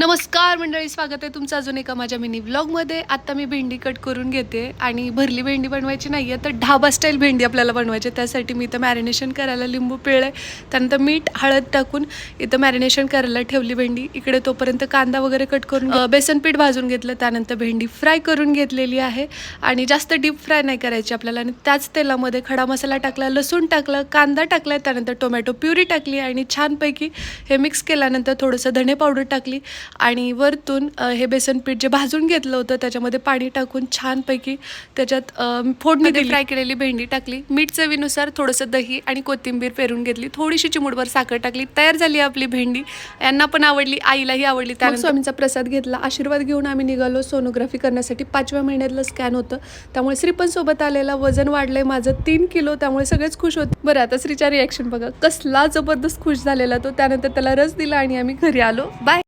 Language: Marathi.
नमस्कार मंडळी, स्वागत आहे तुमचं अजून एका माझ्या मिनी व्लॉगमध्ये. आता मी भेंडी कट करून घेते आणि भरली भेंडी बनवायची नाही आहे, तर ढाबा स्टाईल भेंडी आपल्याला बनवायची. त्यासाठी मी इथं मॅरिनेशन करायला लिंबू पिळलं आहे, त्यानंतर मीठ हळद टाकून इथं मॅरिनेशन करायला ठेवली भेंडी. इकडे तोपर्यंत कांदा वगैरे कट करून बेसन पीठ भाजून घेतलं. त्यानंतर भेंडी फ्राय करून घेतलेली आहे आणि जास्त डीप फ्राय नाही करायची आपल्याला. आणि त्याच तेलामध्ये खडा मसाला टाकला, लसूण टाकलं, कांदा टाकला, त्यानंतर टोमॅटो प्युरी टाकली आणि छानपैकी हे मिक्स केल्यानंतर थोडंसं धणे पावडर टाकली आणि वरतून हे बेसन पीठ जे भाजून घेतलं होतं त्याच्यामध्ये पाणी टाकून छानपैकी त्याच्यात फोडणी दिली. फ्राय केलेली भेंडी टाकली, मीठ चवीनुसार, थोडंसं दही आणि कोथिंबीर पेरून घेतली, थोडीशी चिमूटभर साखर टाकली. तयार झाली आपली भेंडी. यांना पण आवडली, आईलाही आवडली. त्यानंतर स्वामींचा प्रसाद घेतला, आशीर्वाद घेऊन आम्ही निघालो सोनोग्राफी करण्यासाठी. 5व्या महिन्यातलं स्कॅन होतं, त्यामुळे श्री पण सोबत आलेला. वजन वाढलंय माझं 3 किलो, त्यामुळे सगळेच खुश होते. बरं, आता श्रीचा रिॲक्शन बघा, कसला जबरदस्त खुश झालेला तो. त्यानंतर त्याला रस दिला आणि आम्ही घरी आलो. बाय.